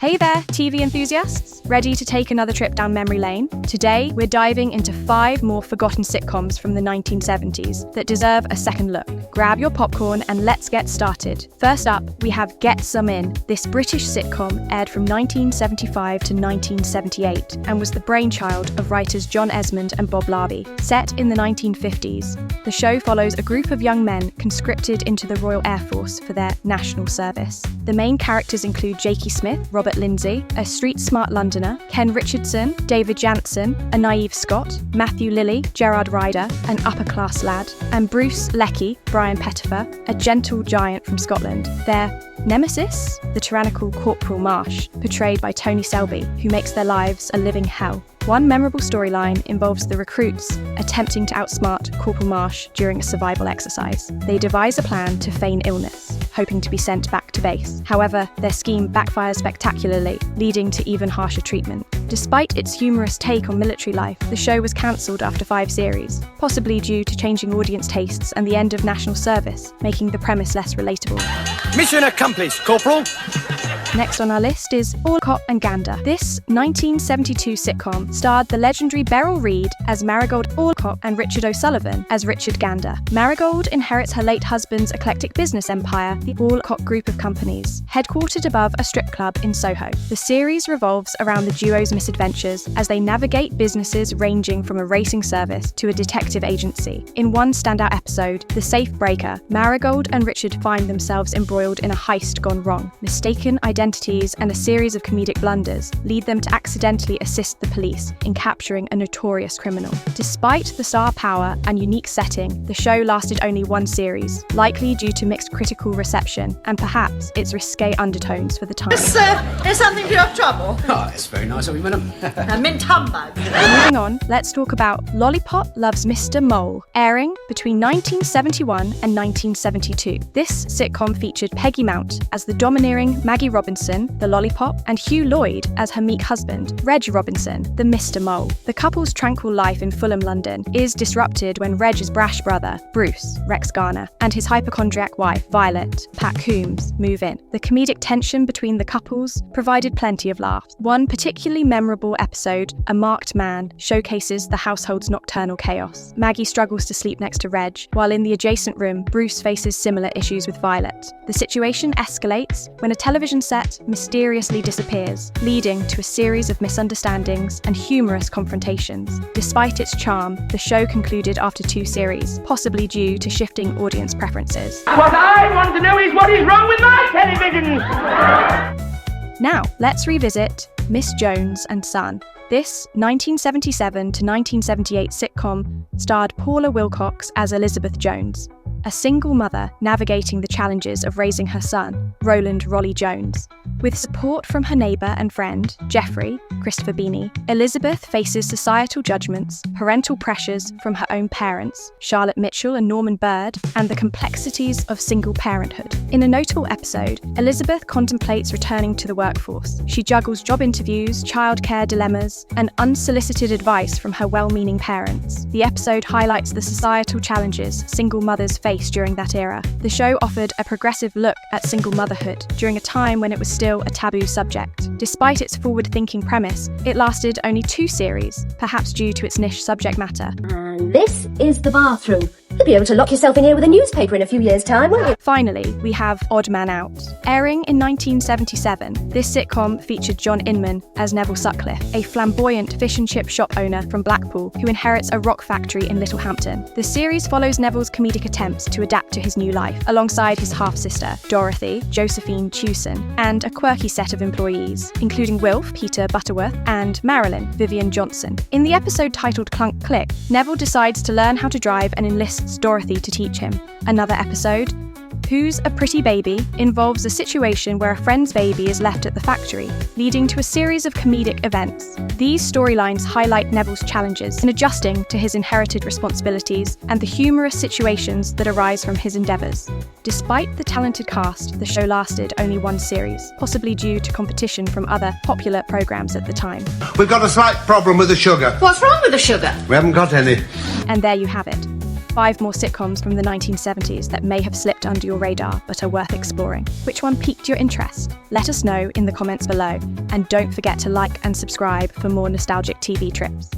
Hey there, TV enthusiasts! Ready to take another trip down memory lane? Today, we're diving into 5 more forgotten sitcoms from the 1970s that deserve a second look. Grab your popcorn and let's get started. First up, we have Get Some In. This British sitcom aired from 1975 to 1978 and was the brainchild of writers John Esmond and Bob Larby. Set in the 1950s, the show follows a group of young men conscripted into the Royal Air Force for their national service. The main characters include Jakey Smith, Robert Lindsay, a street-smart Londoner, Ken Richardson, David Jansen, a naive Scot, Matthew Lilly, Gerard Ryder, an upper-class lad, and Bruce Leckie, Brian Pettifer, a gentle giant from Scotland. Their nemesis, the tyrannical Corporal Marsh, portrayed by Tony Selby, who makes their lives a living hell. One memorable storyline involves the recruits attempting to outsmart Corporal Marsh during a survival exercise. They devise a plan to feign illness, hoping to be sent back to base. However, their scheme backfires spectacularly, leading to even harsher treatment. Despite its humorous take on military life, the show was cancelled after 5 series, possibly due to changing audience tastes and the end of national service, making the premise less relatable. Mission accomplished, Corporal! Next on our list is Alcock and Gander. This 1972 sitcom starred the legendary Beryl Reid as Marigold Alcock and Richard O'Sullivan as Richard Gander. Marigold inherits her late husband's eclectic business empire, the Alcock Group of Companies, headquartered above a strip club in Soho. The series revolves around the duo's misadventures as they navigate businesses ranging from a racing service to a detective agency. In one standout episode, The Safe Breaker, Marigold and Richard find themselves embroiled in a heist gone wrong. Mistaken identities and a series of comedic blunders lead them to accidentally assist the police in capturing a notorious criminal. Despite the star power and unique setting, the show lasted only 1 series, likely due to mixed critical reception and perhaps its risque undertones for the time. There's something for your trouble. Oh, it's very nice of you, madam. A mint humbug. Moving on, let's talk about Lollipop Loves Mr. Mole, airing between 1971 and 1972. This sitcom featured Peggy Mount as the domineering Maggie Robinson, the Lollipop, and Hugh Lloyd as her meek husband, Reg Robinson, the Mr. Mole. The couple's tranquil life in Fulham, London, is disrupted when Reg's brash brother, Bruce, Rex Garner, and his hypochondriac wife, Violet, Pat Coombs, move in. The comedic tension between the couples provided plenty of laughs. One particularly memorable episode, A Marked Man, showcases the household's nocturnal chaos. Maggie struggles to sleep next to Reg, while in the adjacent room, Bruce faces similar issues with Violet. The situation escalates when a television set mysteriously disappears, leading to a series of misunderstandings and humorous confrontations. Despite its charm, the show concluded after 2 series, possibly due to shifting audience preferences. What I want to know is what is wrong with my television! Now, let's revisit Miss Jones and Son. This 1977 to 1978 sitcom starred Paula Wilcox as Elizabeth Jones, a single mother navigating the challenges of raising her son, Roland Rolly Jones. With support from her neighbour and friend, Geoffrey, Christopher Beanie, Elizabeth faces societal judgments, parental pressures from her own parents, Charlotte Mitchell and Norman Bird, and the complexities of single parenthood. In a notable episode, Elizabeth contemplates returning to the workforce. She juggles job interviews, childcare dilemmas, and unsolicited advice from her well-meaning parents. The episode highlights the societal challenges single mothers face during that era. The show offered a progressive look at single motherhood during a time when it was still a taboo subject. Despite its forward-thinking premise, it lasted only 2 series, perhaps due to its niche subject matter. And this is the bathroom. You'll be able to lock yourself in here with a newspaper in a few years' time, won't you? Finally, we have Odd Man Out. Airing in 1977, this sitcom featured John Inman as Neville Sutcliffe, a flamboyant fish and chip shop owner from Blackpool who inherits a rock factory in Littlehampton. The series follows Neville's comedic attempts to adapt to his new life, alongside his half-sister, Dorothy, Josephine Chewson, and a quirky set of employees, including Wilf, Peter Butterworth, and Marilyn, Vivian Johnson. In the episode titled Clunk Click, Neville decides to learn how to drive and enlists Dorothy to teach him. Another episode, Who's a Pretty Baby, involves a situation where a friend's baby is left at the factory, leading to a series of comedic events. These storylines highlight Neville's challenges in adjusting to his inherited responsibilities and the humorous situations that arise from his endeavours. Despite the talented cast, the show lasted only 1 series, possibly due to competition from other popular programmes at the time. We've got a slight problem with the sugar. What's wrong with the sugar? We haven't got any. And there you have it. 5 more sitcoms from the 1970s that may have slipped under your radar but are worth exploring. Which one piqued your interest? Let us know in the comments below, and don't forget to like and subscribe for more nostalgic TV trips.